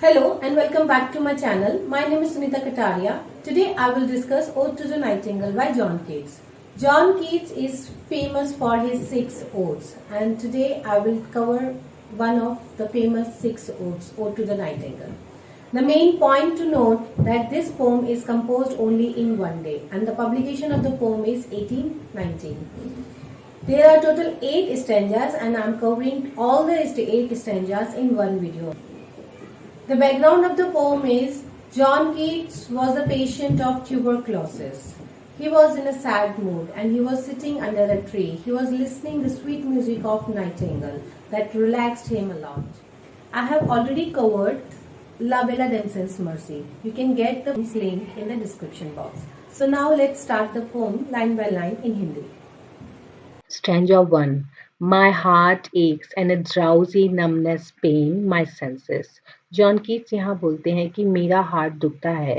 Hello and welcome back to my channel. My name is Sunita Kataria. Today I will discuss Ode to the Nightingale by John Keats. John Keats is famous for his 6 odes, and today I will cover one of the famous 6 odes, Ode to the Nightingale. The main point to note that this poem is composed only in one day and the publication of the poem is 1819. There are total 8 stanzas and I am covering all the 8 stanzas in one video. The background of the poem is John Keats was a patient of tuberculosis. He was in a sad mood and he was sitting under a tree. He was listening the sweet music of nightingale that relaxed him a lot. I have already covered La Bella Damsel's Mercy. You can get the link in the description box. So now let's start the poem line by line in Hindi. Stanza 1. My heart aches and a drowsy numbness pain my senses. John Keats यहाँ बोलते हैं कि मेरा heart दुखता है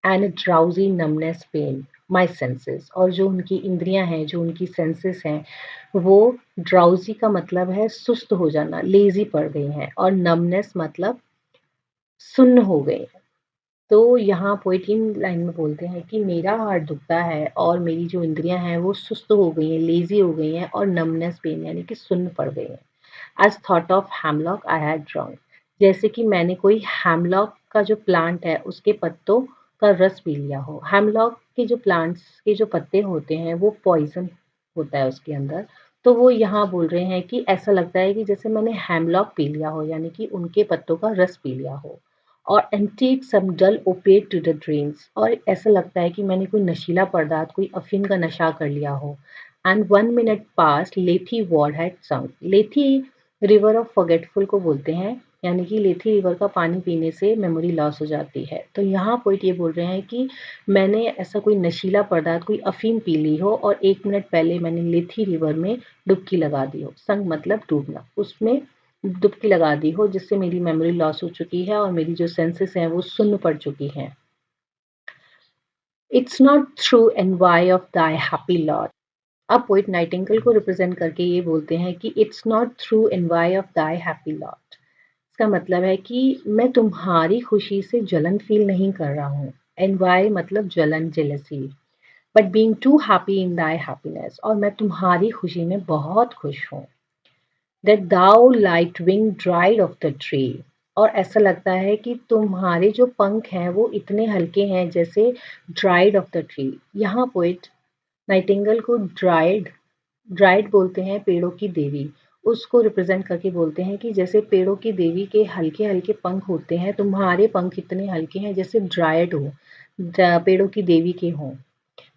and drowsy numbness pain my senses, और जो उनकी इंद्रियां हैं, जो उनकी सेंसेस हैं, वो ड्राउजी का मतलब है सुस्त हो जाना, लेजी पड़ गई हैं, और नमनेस मतलब सुन्न हो गई हैं। तो यहाँ पोएट इन लाइन में बोलते हैं कि मेरा हार्ट दुखता है और मेरी जो इंद्रियां हैं वो सुस्त हो गई हैं, लेजी हो गई हैं, और नमनेस पेन यानी कि सुन्न पड़ गई हैं। As thought of hemlock I had drunk, जैसे कि मैंने कोई हैमलॉक का जो प्लांट है उसके पत्तों का रस पी लिया हो। हैमलॉक के जो प्लांट्स के जो पत्ते होते हैं वो पॉइजन होता है उसके अंदर, तो वो यहाँ बोल रहे हैं कि ऐसा लगता है कि जैसे मैंने हैमलॉक पी लिया हो, यानी कि उनके पत्तों का रस पी लिया हो। और एंटीड सम डल ओपिएट टू द ड्रीम्स, और ऐसा लगता है कि मैंने कोई नशीला पदार्थ, कोई अफीम का नशा कर लिया हो। एंड 1 minute पास लेथी वॉर had sunk, Lethe river of forgetful को बोलते हैं, यानी कि लेथी रिवर का पानी पीने से मेमोरी लॉस हो जाती है। तो यहाँ पोइट ये बोल रहे हैं कि मैंने ऐसा कोई नशीला पदार्थ, कोई अफीम पी ली हो और 1 मिनट पहले मैंने लेथी रिवर में डुबकी लगा दी हो। संक मतलब डूबना, उसमें डुबकी लगा दी हो जिससे मेरी मेमोरी लॉस हो चुकी है और मेरी जो सेंसेस हैं वो सुन्न पड़ चुकी हैं। It's not through NY of thy happy lot, अब पोइट नाइटिंगेल को रिप्रेजेंट करके ये बोलते हैं कि it's not through NY of thy happy lot. इसका मतलब है कि मैं तुम्हारी खुशी से जलन फील नहीं कर रहा हूँ। एनवाई मतलब जलन, jealousy. But being too happy in thy happiness, और मैं तुम्हारी खुशी में बहुत खुश हूँ। that thou light wing dried of the tree, और ऐसा लगता है कि तुम्हारे जो पंख हैं वो इतने हल्के हैं जैसे ड्राइड ऑफ द ट्री। यहाँ पोइट नाइटिंगेल को ड्राइड ड्राइड बोलते हैं, पेड़ों की देवी, उसको रिप्रेजेंट करके बोलते हैं कि जैसे पेड़ों की देवी के हल्के हल्के पंख होते हैं, तुम्हारे पंख इतने हल्के हैं जैसे ड्राइड हो, पेड़ों की देवी के हों।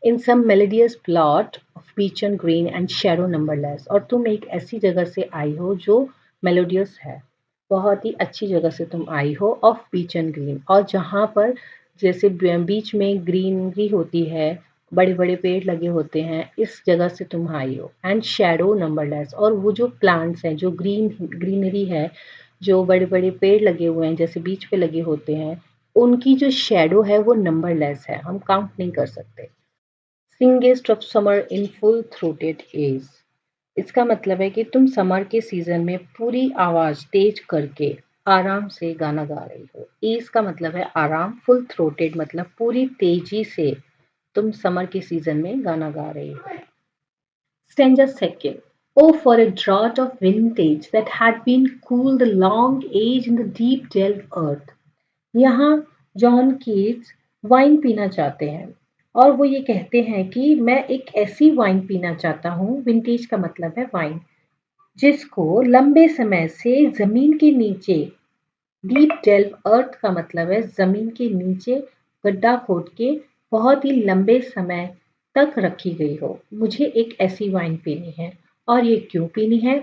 In some melodious plot of peach and green and shadow numberless, और तुम एक ऐसी जगह से आई हो जो मेलोडियस है, बहुत ही अच्छी जगह से तुम आई हो, ऑफ पीच एंड ग्रीन, और जहाँ पर जैसे बीच में ग्रीनरी होती है, बड़े बड़े पेड़ लगे होते हैं, इस जगह से तुम आई हो। एंड शैडो नंबरलेस, और वो जो प्लांट्स हैं, जो ग्रीनरी है, जो बड़े बड़े पेड़ लगे हुए हैं जैसे बीच पे लगे होते हैं, उनकी जो शैडो है वो नंबरलेस है, हम काउंट नहीं कर सकते। Singest of summer in full throated ease, इसका मतलब है कि तुम समर के सीजन में पूरी आवाज तेज करके आराम से गाना गा रही हो। ईज का मतलब है आराम, फुल थ्रोटेड मतलब पूरी तेजी से तुम समर के सीजन में गाना गा रही हो। Stanza second. Oh, for a draught of vintage that had been cool the long age in the deep delved earth. यहाँ जॉन कीट्स वाइन पीना चाहते हैं और वो ये कहते हैं कि मैं एक ऐसी वाइन पीना चाहता हूँ, विंटेज का मतलब है वाइन, जिसको लंबे समय से जमीन के नीचे, डीप डेल्व अर्थ का मतलब है जमीन के नीचे गड्ढा खोद के बहुत ही लंबे समय तक रखी गई हो। मुझे एक ऐसी वाइन पीनी है, और ये क्यों पीनी है?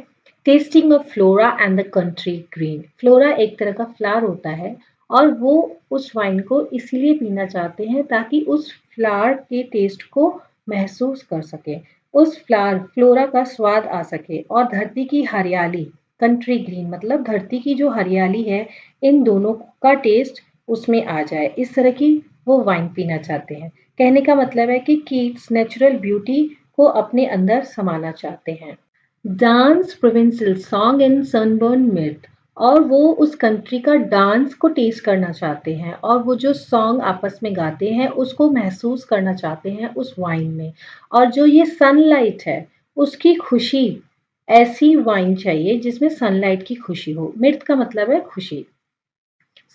Testing of flora and the country green, flora एक तरह का फ्लावर होता है और वो उस वाइन को इसलिए पीना चाहते हैं ताकि उस फ्लावर के टेस्ट को महसूस कर सके, उस फ्लोरा का स्वाद आ सके, और धरती की हरियाली, कंट्री ग्रीन मतलब धरती की जो हरियाली है, इन दोनों का टेस्ट उसमें आ जाए, इस तरह की वो वाइन पीना चाहते हैं। कहने का मतलब है कि कीट्स नेचुरल ब्यूटी को अपने अंदर समाना चाहते हैं। Dance provincial song in sunburn mid, और वो उस कंट्री का डांस को टेस्ट करना चाहते हैं और वो जो सॉन्ग आपस में गाते हैं उसको महसूस करना चाहते हैं उस वाइन में। और जो ये सनलाइट है उसकी खुशी, ऐसी वाइन चाहिए जिसमें सनलाइट की खुशी हो। मिर्त का मतलब है खुशी,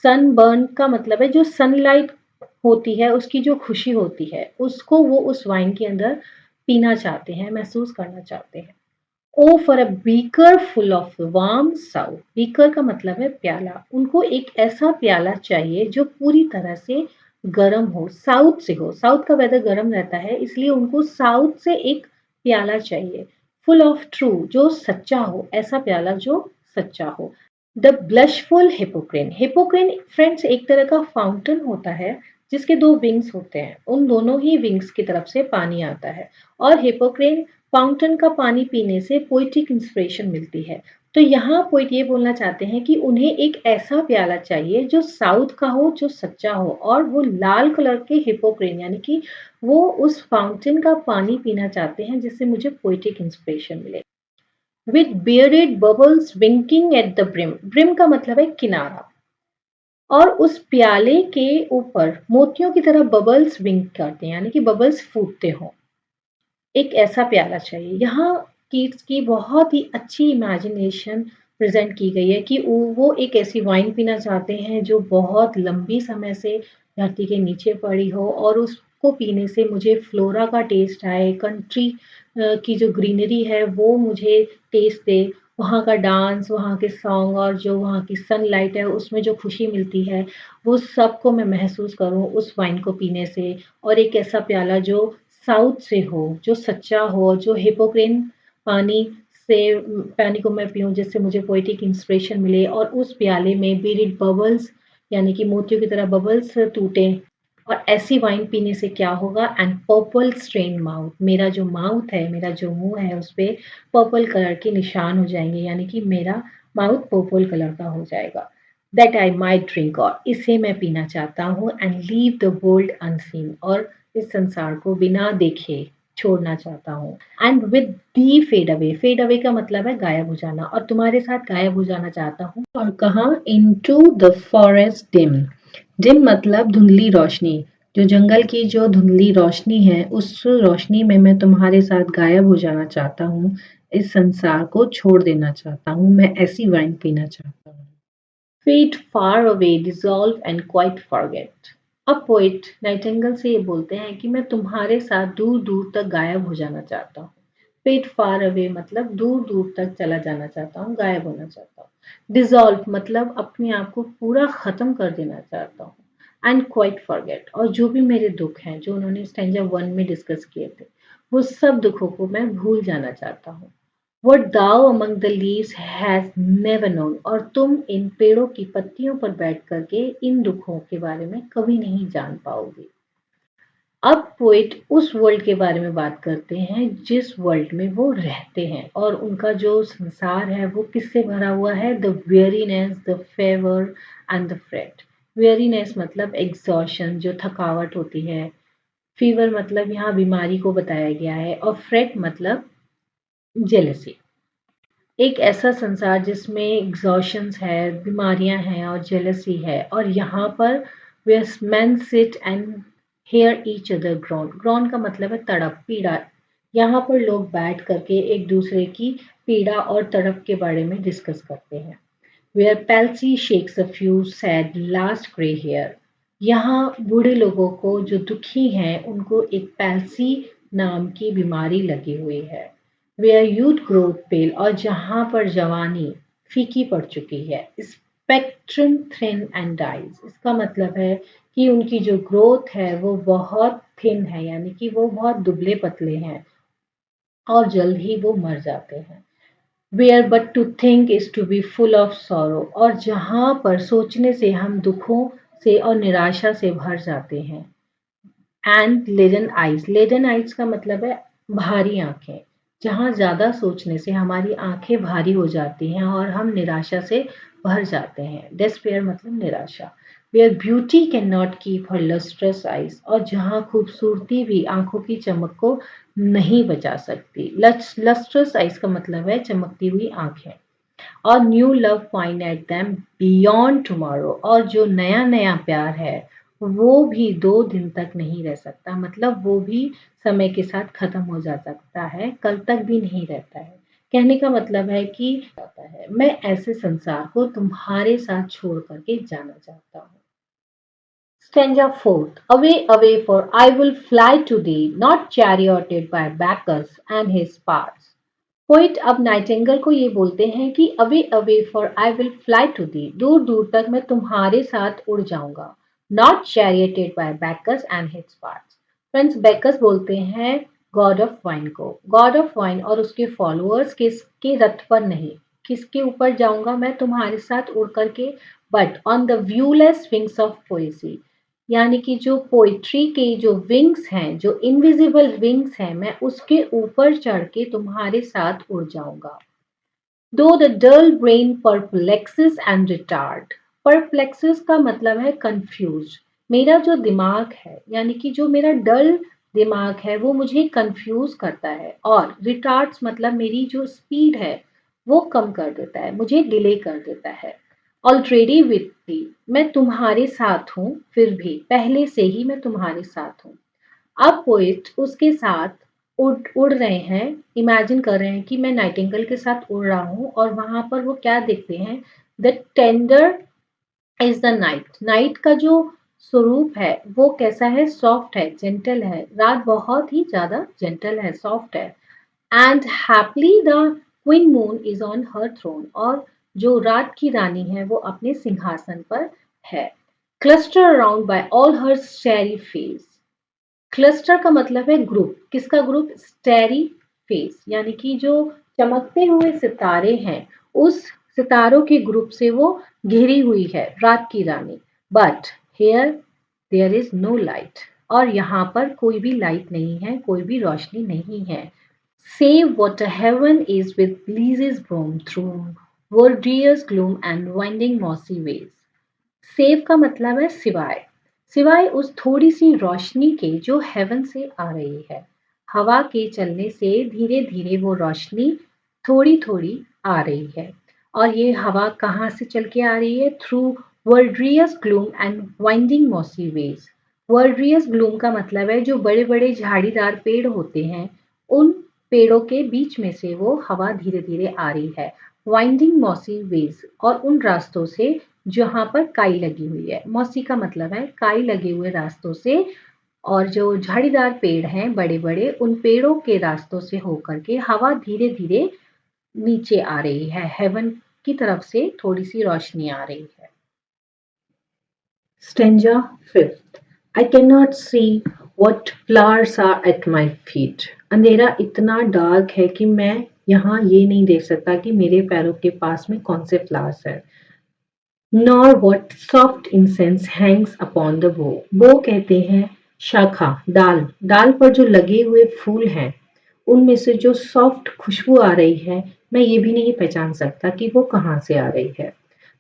सनबर्न का मतलब है जो सनलाइट होती है उसकी जो खुशी होती है उसको वो उस वाइन के अंदर पीना चाहते हैं, महसूस करना चाहते हैं। O for a beaker full of warm south. Beaker का मतलब है प्याला। उनको एक ऐसा प्याला चाहिए जो पूरी तरह से गर्म हो, साउथ से हो। साउथ का वेदर गर्म रहता है इसलिए उनको साउथ से एक प्याला चाहिए। फुल ऑफ ट्रू, जो सच्चा हो, ऐसा प्याला जो सच्चा हो। द ब्लशफुल हिपोक्रेन। हिपोक्रेन फ्रेंड्स एक तरह का फाउंटेन होता है जिसके दो विंग्स होते हैं। उन दोनों ही विंग्स की तरफ से पानी आता है और हिपोक्रेन फाउंटेन का पानी पीने से पोइटिक इंस्पिरेशन मिलती है। तो यहाँ पोइट ये बोलना चाहते हैं कि उन्हें एक ऐसा प्याला चाहिए जो साउथ का हो, जो सच्चा हो, और वो लाल कलर के हिपोक्रेन यानी कि वो उस फाउंटेन का पानी पीना चाहते हैं जिससे मुझे पोइटिक इंस्पिरेशन मिले। With bearded bubbles winking at the brim. Brim का मतलब है किनारा। और उस प्याले के ऊपर मोतियों की तरह बबल्स विंक करते हैं यानी कि बबल्स फूटते हों। एक ऐसा प्याला चाहिए। यहाँ कीट्स की बहुत ही अच्छी इमेजिनेशन प्रेजेंट की गई है कि वो एक ऐसी वाइन पीना चाहते हैं जो बहुत लंबी समय से धरती के नीचे पड़ी हो और उसको पीने से मुझे फ्लोरा का टेस्ट आए, कंट्री की जो ग्रीनरी है वो मुझे टेस्ट दे, वहाँ का डांस, वहाँ के सॉन्ग और जो वहाँ की सनलाइट है उसमें जो खुशी मिलती है वो सबको मैं महसूस करूँ उस वाइन को पीने से। और एक ऐसा प्याला जो साउथ से हो, जो सच्चा हो, जो हिपोक्रेन पानी से पानी को मैं पीऊँ जिससे मुझे पोएटिक इंस्पिरेशन मिले और उस प्याले में बीरिड बबल्स यानी कि मोतियों की तरह बबल्स टूटे। और ऐसी वाइन पीने से क्या होगा? एंड पर्पल स्ट्रेन माउथ, मेरा जो माउथ है, मेरा जो मुँह है उस पे पर्पल कलर के निशान हो जाएँगे यानी कि मेरा माउथ पर्पल कलर का हो जाएगा। दैट आई माइट ड्रिंक, और इसे मैं पीना चाहता हूँ, and leave the world unseen, और इस संसार को बिना देखे छोड़ना चाहता हूँ। And with thee fade away. Fade away का मतलब है गायब हो जाना, और तुम्हारे साथ गायब हो जाना चाहता हूँ। और कहाँ? Into the forest dim. Dim मतलब धुंधली रोशनी। जो जंगल की जो धुंधली रोशनी है उस रोशनी में मैं तुम्हारे साथ गायब हो जाना चाहता हूँ। इस संसार को छोड़ देना चाहता हूँ। मैं ऐसी वाइन पीना चाहता हूँ। Fade far away, dissolve and quite forget. अब पोइट नाइटिंगेल से ये बोलते हैं कि मैं तुम्हारे साथ दूर दूर तक गायब हो जाना चाहता हूँ। फेड फार अवे मतलब दूर दूर तक चला जाना चाहता हूँ, गायब होना चाहता हूँ। डिजॉल्व मतलब अपने आप को पूरा खत्म कर देना चाहता हूँ। एंड क्वाइट फॉरगेट, और जो भी मेरे दुख हैं जो उन्होंने स्टैंजा 1 में डिस्कस किए थे वो सब दुखों को मैं भूल जाना चाहता हूँ। What thou among the leaves has never known, और तुम इन पेड़ों की पत्तियों पर बैठ करके इन दुखों के बारे में कभी नहीं जान पाओगे। अब पोएट उस वर्ल्ड के बारे में बात करते हैं जिस वर्ल्ड में वो रहते हैं, और उनका जो संसार है वो किससे भरा हुआ है? The weariness, the fever and the fret. Weariness मतलब एग्जॉशन, जो थकावट होती है। फीवर मतलब यहाँ बीमारी को बताया गया है, और फ्रेट मतलब जेलसी। एक ऐसा संसार जिसमें एग्जॉशंस है, बीमारियां हैं और जेलसी है, और यहाँ पर where men sit and hear each other groan. Groan का मतलब है तड़प, पीड़ा। यहाँ पर लोग बैठ करके एक दूसरे की पीड़ा और तड़प के बारे में डिस्कस करते हैं। Where palsy shakes a few sad last grey hair. यहाँ बूढ़े लोगों को जो दुखी हैं उनको एक पैल्सी नाम की बीमारी लगी हुई है। वेयर यूथ ग्रोथ पेल, और जहाँ पर जवानी फीकी पड़ चुकी है। स्पेक्ट्रम थिन एंड डाइज, इसका मतलब है कि उनकी जो ग्रोथ है वो बहुत थिन है यानी कि वो बहुत दुबले पतले हैं और जल्द ही वो मर जाते हैं। Where but to think is to be full of sorrow, और जहाँ पर सोचने से हम दुखों से और निराशा से भर जाते हैं। And leaden eyes, leaden eyes का मतलब है भारी आंखें, जहाँ ज्यादा सोचने से हमारी आंखें भारी हो जाती हैं और हम निराशा से भर जाते हैं। डेस्पेयर मतलब निराशा। Where beauty can not keep her lustrous eyes, और जहाँ खूबसूरती भी आंखों की चमक को नहीं बचा सकती। लस्ट्रस आइज का मतलब है चमकती हुई आंखें। और new love find at them beyond tomorrow, और जो नया नया प्यार है वो भी 2 दिन तक नहीं रह सकता, मतलब वो भी समय के साथ खत्म हो जा सकता है, कल तक भी नहीं रहता है। कहने का मतलब है कि मैं ऐसे संसार को तुम्हारे साथ छोड़ करके जाना चाहता हूँ। Stanza 4. Away, away, for I will fly to thee, not charioted by Bacchus and his parts. Poet अब नाइटिंगेल को ये बोलते हैं कि away away for I will fly to thee, दूर दूर तक मैं तुम्हारे साथ उड़ जाऊंगा, not charioted by Bacchus and his parts. Friends, Bacchus बोलते हैं गॉड ऑफ वाइन को, गॉड ऑफ वाइन और उसके फॉलोअर्स किसके रथ पर नहीं, किसके ऊपर जाऊंगा मैं तुम्हारे साथ उड़ करके, but on the व्यूलेस wings of Poaceae, यानी कि जो पोइट्री के जो विंग्स हैं, जो इनविजिबल विंग्स हैं, मैं उसके ऊपर चढ़ के तुम्हारे साथ उड़ जाऊंगा। Though the dull brain perplexes and retard, perplexes का मतलब है कंफ्यूज, मेरा जो दिमाग है यानी कि जो मेरा डल दिमाग है वो मुझे कंफ्यूज करता है, और रिटार्ड्स मतलब मेरी जो स्पीड है वो कम कर देता है, मुझे डिले कर देता है। ऑलरेडी विथ थी, मैं तुम्हारे साथ हूँ, फिर भी पहले से ही मैं तुम्हारे साथ हूँ। अब पोइट उसके साथ उड़ उड़ रहे हैं, इमेजिन कर रहे हैं कि मैं नाइटिंगेल के साथ उड़ रहा हूँ, और वहां पर वो क्या देखते हैं, the tender is the night, night का जो स्वरूप है वो कैसा है, सॉफ्ट है, जेंटल है, रात बहुत ही ज्यादा जेंटल है, सॉफ्ट है। And haply the queen moon is on her throne, और जो रात की रानी है वो अपने सिंहासन पर है। क्लस्टर अराउंड बाय ऑल हर स्टेरी फेस, क्लस्टर का मतलब है ग्रुप, किसका ग्रुप, स्टेरी फेस, यानी कि जो चमकते हुए सितारे हैं उस सितारों के ग्रुप से वो घिरी हुई है रात की रानी। But here there is no light, और यहाँ पर कोई भी लाइट नहीं है, कोई भी रोशनी नहीं है। Save what heaven is with breezes bloom through verdurous gloom and winding mossy ways. Save का मतलब है सिवाय, सिवाय उस थोड़ी सी रोशनी के जो हेवन से आ रही है, हवा के चलने से धीरे धीरे वो रोशनी थोड़ी थोड़ी आ रही है, और ये हवा कहाँ से चल के आ रही है, through verdurous gloom and winding mossy ways. Verdurous gloom का मतलब है जो बड़े बड़े झाड़ीदार पेड़ होते हैं उन पेड़ों के बीच में से वो हवा धीरे धीरे आ रही है। वाइंडिंग मॉसी वेज, और उन रास्तों से जहाँ पर काई लगी हुई है, मौसी का मतलब है काई लगे हुए रास्तों से, और जो झाड़ीदार पेड़ हैं बड़े बड़े उन पेड़ों के रास्तों से होकर के हवा धीरे धीरे नीचे आ रही है, हेवन की तरफ से थोड़ी सी रोशनी आ रही है। Stanza 5. I cannot see what flowers are at my feet. अंधेरा इतना डार्क है कि मैं यहाँ ये नहीं देख सकता कि मेरे पैरों के पास में कौन से फ्लावर्स हैं। nor what soft incense hangs upon the bow. बो कहते हैं शाखा, डाल, डाल पर जो लगे हुए फूल हैं उनमें से जो सॉफ्ट खुशबू आ रही है मैं ये भी नहीं पहचान सकता कि वो कहाँ से आ रही है।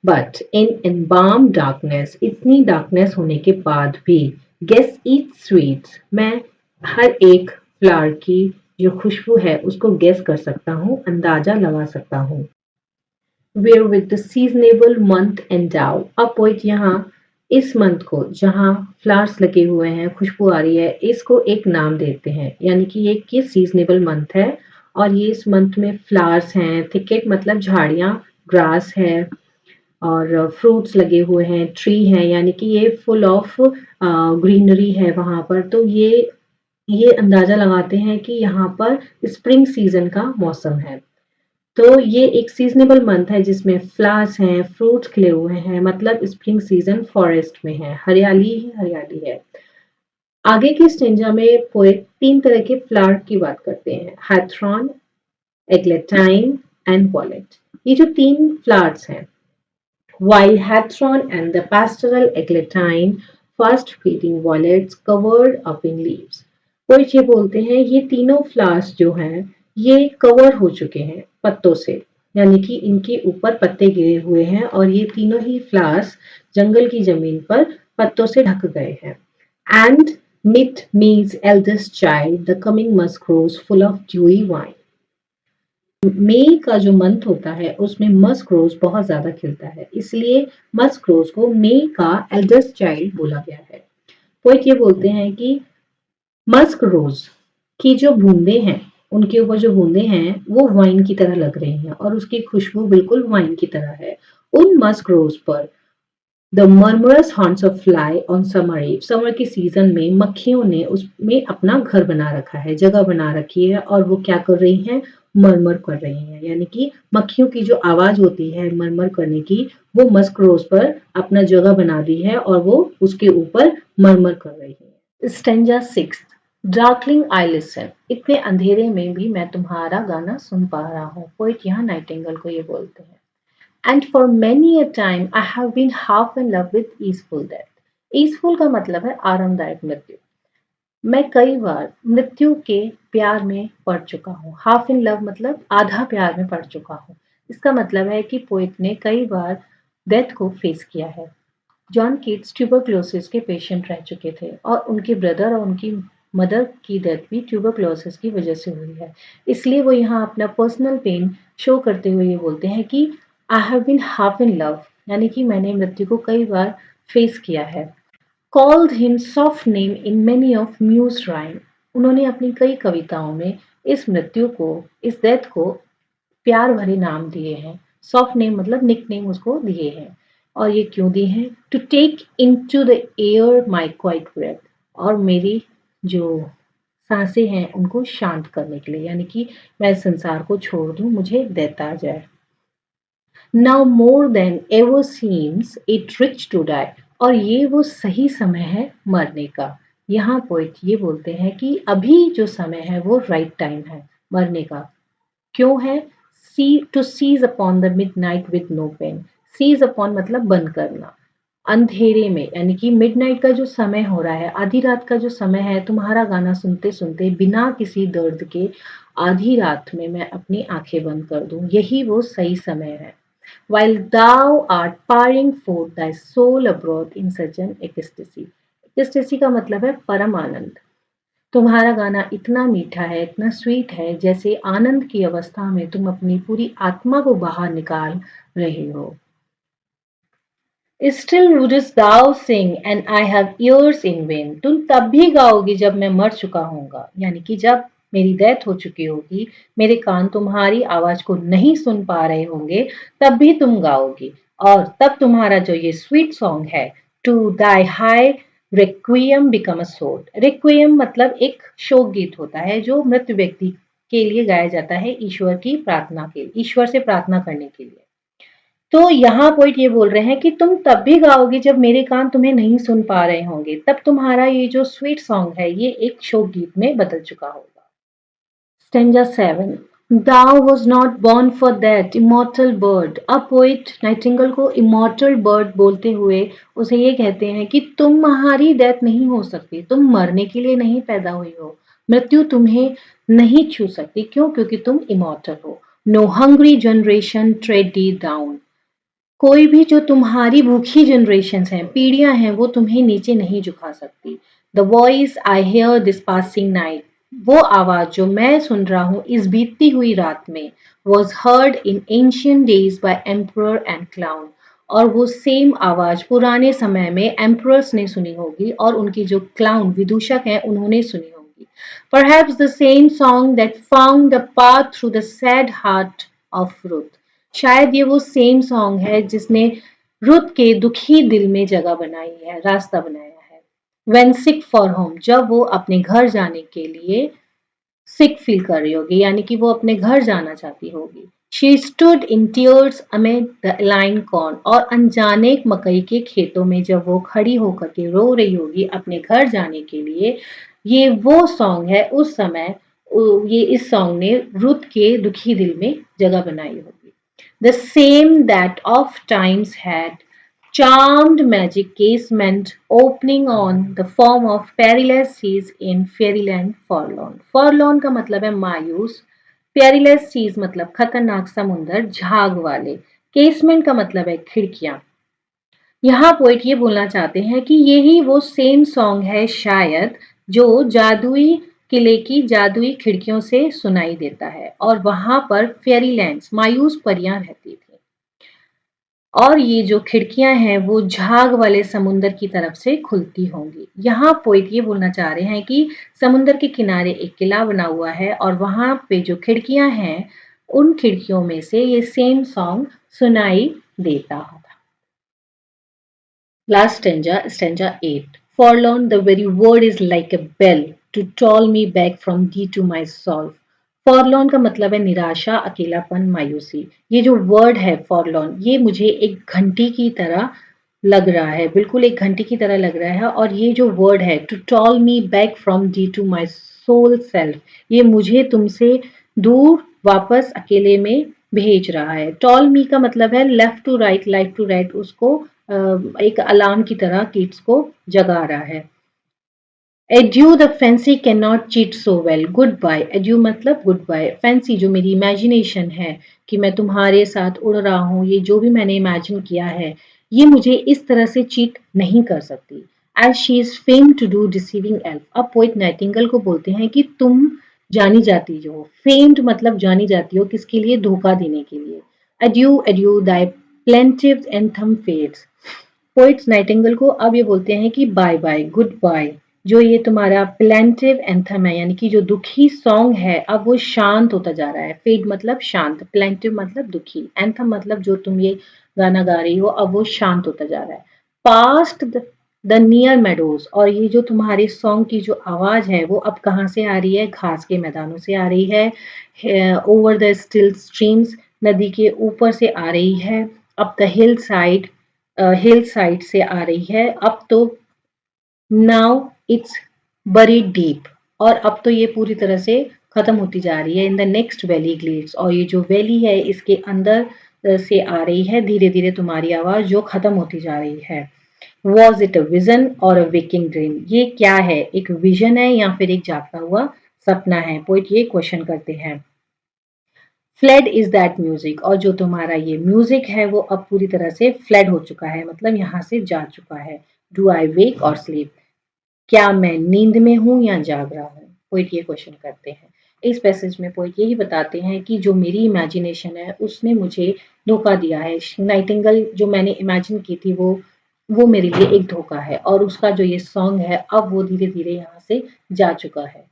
बट इन एम्बाम डार्कनेस, इतनी डार्कनेस होने के बाद भी, गेस ईच स्वीट्स, मैं हर एक फ्लावर की जो खुशबू है उसको गेस कर सकता हूँ, अंदाजा लगा सकता हूँ। where with the seasonable month endow, अब पोइट यहाँ इस मंथ को जहाँ फ्लावर्स लगे हुए हैं, खुशबू आ रही है, इसको एक नाम देते हैं, यानी कि ये सीजनेबल मंथ है, और ये इस मंथ में फ्लावर्स हैं, थिकेट मतलब झाड़ियाँ, ग्रास है, और फ्रूट्स लगे हुए हैं, ट्री है, यानी कि ये फुल ऑफ ग्रीनरी है वहां पर, तो ये अंदाजा लगाते हैं कि यहाँ पर स्प्रिंग सीजन का मौसम है। तो ये एक सीजनेबल मंथ है जिसमें फ्लावर्स हैं, फ्रूट्स खिले हुए हैं, मतलब स्प्रिंग सीजन फॉरेस्ट में है, हरियाली ही हरियाली है। आगे के स्टेंजा में पोएट 3 तरह के फ्लावर की बात करते हैं, हैथ्रॉन, एग्लेटाइन एंड वॉलेट। ये जो 3 फ्लावर्स हैं, while Hatron and the pastoral eglantine fast feeding violets covered up in leaves. कोई ये बोलते हैं ये तीनों फ्लावर्स जो हैं ये कवर हो चुके हैं पत्तों से, यानी कि इनके ऊपर पत्ते गिरे हुए हैं और ये तीनों ही फ्लावर्स जंगल की जमीन पर पत्तों से ढक गए हैं। And meet me's eldest child, the coming musk grows full of dewy wine. मई का जो मंथ होता है उसमें मस्क रोज बहुत ज्यादा खिलता है, इसलिए मस्क रोज को मई का एल्डेस्ट चाइल्ड बोला गया है। पोइट ये बोलते हैं कि मस्क रोज की जो बूंदे हैं, उनके ऊपर जो बूंदे हैं वो वाइन की तरह लग रही हैं और उसकी खुशबू बिल्कुल वाइन की तरह है। उन मस्क रोज पर the murmurous haunts of fly on summer eve, summer के सीजन में मक्खियों ने उसमें अपना घर बना रखा है, जगह बना रखी है और वो क्या कर रही हैं, मरमर कर रही हैं, यानी कि मक्खियों की जो आवाज होती है मरमर करने की, वो मस्क रोज पर अपना जगह बना दी है और वो उसके ऊपर मरमर कर रही है। स्टेंजा 6, डार्कलिंग आई लिसन, इतने अंधेरे में भी मैं तुम्हारा गाना सुन पा रहा हूँ। पोइट यहाँ नाइटिंगेल को ये बोलते हैं। And for many a time I have been half in love with easeful death. Easeful का मतलब है आरामदायक मृत्यु। मैं कई बार मृत्यु के प्यार में पड़ चुका हूँ। हाफ इन लव मतलब आधा प्यार में पड़ चुका हूँ। इसका मतलब है कि पोइट ने कई बार डेथ को फेस किया है। जॉन कीट्स ट्यूबरक्लोसिस के पेशेंट रह चुके थे और उनके ब्रदर और उनकी मदर की डेथ भी ट्यूबरक्लोसिस की वजह से हुई है। इसलिए वो यहाँ अपना पर्सनल पेन शो करते हुए ये बोलते हैं कि I have been half in love, यानी कि मैंने मृत्यु को कई बार फेस किया है। Called him soft name in many of muse rhyme, उन्होंने अपनी कई कविताओं में इस मृत्यु को, इस डेथ को प्यार भरे नाम दिए हैं। सॉफ्ट नेम मतलब निक नेम उसको दिए हैं। और ये क्यों दिए हैं? To take into the air my quiet breath, और मेरी जो सांसें हैं उनको शांत करने के लिए, यानी कि मैं संसार को छोड़ दूं, मुझे डेथ आ जाए। Now more than ever seems it rich to die, और ये वो सही समय है मरने का। यहाँ पोइट ये बोलते हैं कि अभी जो समय है वो राइट टाइम है मरने का। क्यों है? See to cease upon the midnight with no pain. Cease upon मतलब बंद करना। अंधेरे में, यानी कि मिडनाइट का जो समय हो रहा है, आधी रात का जो समय है, तुम्हारा गाना सुनते सुनते बिना किसी दर्द के आधी रात में मैं अपनी आंखें बंद कर दूं, यही वो सही समय है। While thou art pouring forth thy soul abroad in such an ecstasy. ecstasy का मतलब है परम आनंद। तुम्हारा गाना इतना मीठा है, इतना स्वीट है, जैसे आनंद की अवस्था में तुम अपनी पूरी आत्मा को बाहर निकाल रहे हो। Still wouldst thou sing and I have ears in vain. तुम तब भी गाओगी जब मैं मर चुका हूँगा, यानी कि जब मेरी डेथ हो चुकी होगी, मेरे कान तुम्हारी आवाज को नहीं सुन पा रहे होंगे, तब भी तुम गाओगी। और तब तुम्हारा जो ये स्वीट सॉन्ग है, to thy high requiem become a sod. Requiem मतलब एक शोक गीत होता है जो मृत व्यक्ति के लिए गाया जाता है, ईश्वर की प्रार्थना के लिए, ईश्वर से प्रार्थना करने के लिए। तो यहाँ पोइट ये बोल रहे हैं कि तुम तब भी गाओगे जब मेरे कान तुम्हें नहीं सुन पा रहे होंगे, तब तुम्हारा ये जो स्वीट सॉन्ग है ये एक शोक गीत में बदल चुका होगा। Stanza 7, Thou was not born for that immortal bird। अब पोइट नाइटिंगेल को इमॉर्टल बर्ड बोलते हुए उसे ये कहते हैं कि तुम्हारी डेथ नहीं हो सकती, तुम मरने के लिए नहीं पैदा हुई हो, मृत्यु तुम्हें नहीं छू सकती। क्यों? क्योंकि तुम इमॉर्टल हो। नो हंग्री जनरेशन ट्रेड दी डाउन, कोई भी जो तुम्हारी भूखी जनरेशन्स हैं, पीढ़ियां हैं, वो तुम्हें नीचे नहीं झुका सकती। The voice I hear this passing night, वो आवाज जो मैं सुन रहा हूँ इस बीतती हुई रात में, was heard in ancient days by emperor and clown, और वो सेम आवाज पुराने समय में एम्परर्स ने सुनी होगी और उनकी जो क्लाउन विदूषक हैं उन्होंने सुनी होगी। Perhaps the same song that found the path through the sad heart of Ruth, शायद ये वो सेम सॉन्ग है जिसने रुत के दुखी दिल में जगह बनाई है, रास्ता बनाया है। When sick for home, जब वो अपने घर जाने के लिए सिक फील कर रही होगी, यानी कि वो अपने घर जाना चाहती होगी। She stood in tears amid the alien corn, और अनजाने मकई के खेतों में जब वो खड़ी होकर के रो रही होगी अपने घर जाने के लिए, ये वो सॉन्ग है उस समय, ये इस सॉन्ग ने रुत के दुखी दिल में जगह बनाई होगी। The same that oft times had charmed magic casement opening on the form of perilous seas in fairyland forlorn। forlorn का मतलब है मायूस, perilous seas मतलब खतरनाक समुंदर, झाग वाले, केसमेंट का मतलब है खिड़कियां। यहाँ पोइट ये बोलना चाहते हैं कि यही वो सेम सॉन्ग है शायद जो जादुई किले की जादुई खिड़कियों से सुनाई देता है और वहां पर फेयरीलैंड्स मायूस परियां रहती थी और ये जो खिड़कियां हैं वो झाग वाले समुंदर की तरफ से खुलती होंगी। यहाँ पोइट ये बोलना चाह रहे हैं कि समुंदर के किनारे एक किला बना हुआ है और वहां पे जो खिड़कियां हैं उन खिड़कियों में से ये सेम सॉन्ग सुनाई देता था। Last stanza, stanza 8. Forlorn, the very word is like a bell to toll me back from thee to my soul. फॉरलॉन का मतलब है निराशा, अकेलापन, मायूसी। ये जो वर्ड है फॉरलॉन, ये मुझे एक घंटी की तरह लग रहा है, बिल्कुल एक घंटी की तरह लग रहा है। और ये जो वर्ड है to toll me back from thee to my sole self, ये मुझे तुमसे दूर वापस अकेले में भेज रहा है। टॉल मी का मतलब है left to right, life to right, उसको एक अलार्म की तरह किड्स को जगा रहा है। Adieu the fancy can not cheat so well, good bye. Adieu मतलब गुड बाय, फैंसी जो मेरी इमेजिनेशन है कि मैं तुम्हारे साथ उड़ रहा हूँ, ये जो भी मैंने इमेजिन किया है ये मुझे इस तरह से चीट नहीं कर सकती। As she is fame to do deceiving elf, अब पोइट नाइटिंगेल को बोलते हैं कि तुम जानी जाती हो, फेम्ड मतलब जानी जाती हो किसके लिए, धोखा देने के लिए। Adieu adieu thy plaintive anthem fades, poet's nightingale को अब ये बोलते हैं कि बाय बाय, गुड बाय। जो ये तुम्हारा प्लेंटिव एंथम है यानी कि जो दुखी सॉन्ग है अब वो शांत होता जा रहा है। फेड मतलब शांत, प्लेंटिव मतलब दुखी, एंथम मतलब जो तुम ये गाना गा रही हो अब वो शांत होता जा रहा है। पास्ट द नियर मेडोज, और ये जो तुम्हारे सॉन्ग की जो आवाज है वो अब कहाँ से आ रही है, घास के मैदानों से आ रही है। ओवर द स्टिल स्ट्रीम्स, नदी के ऊपर से आ रही है। अब द हिल साइड से आ रही है। अब तो नाउ इट्स बरीड डीप, और अब तो ये पूरी तरह से खत्म होती जा रही है। In the next valley glades, और ये जो वैली है इसके अंदर से आ रही है धीरे धीरे तुम्हारी आवाज जो खत्म होती जा रही है। वॉज इट अ विजन और अ वेकिंग ड्रीम, ये क्या है, एक विजन है या फिर एक जागता हुआ सपना है, पोइट ये क्वेश्चन करते हैं। फ्लड इज दैट म्यूजिक, और जो तुम्हारा ये म्यूजिक है वो अब पूरी तरह से फ्लड हो चुका है, मतलब यहाँ से जा चुका है। डू आई वेक और स्लीप, क्या मैं नींद में हूँ या जाग रहा हूँ, पोइट ये क्वेश्चन करते हैं। इस पैसेज में पोइट यही बताते हैं कि जो मेरी इमेजिनेशन है उसने मुझे धोखा दिया है। नाइटिंगेल जो मैंने इमेजिन की थी वो मेरे लिए एक धोखा है, और उसका जो ये सॉन्ग है अब वो धीरे धीरे यहाँ से जा चुका है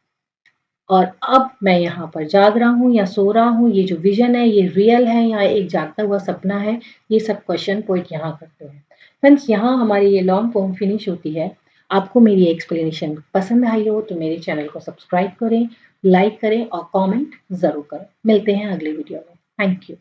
और अब मैं यहाँ पर जाग रहा हूँ या सो रहा हूँ, ये जो विजन है ये रियल है या एक जागता हुआ सपना है, ये सब क्वेश्चन पोइट यहाँ करते हैं। फ्रेंड्स, यहाँ हमारी ये लॉन्ग पोम फिनिश होती है। आपको मेरी एक्सप्लेनेशन पसंद आई हो तो मेरे चैनल को सब्सक्राइब करें, लाइक करें और कमेंट ज़रूर करें। मिलते हैं अगले वीडियो में। Thank you.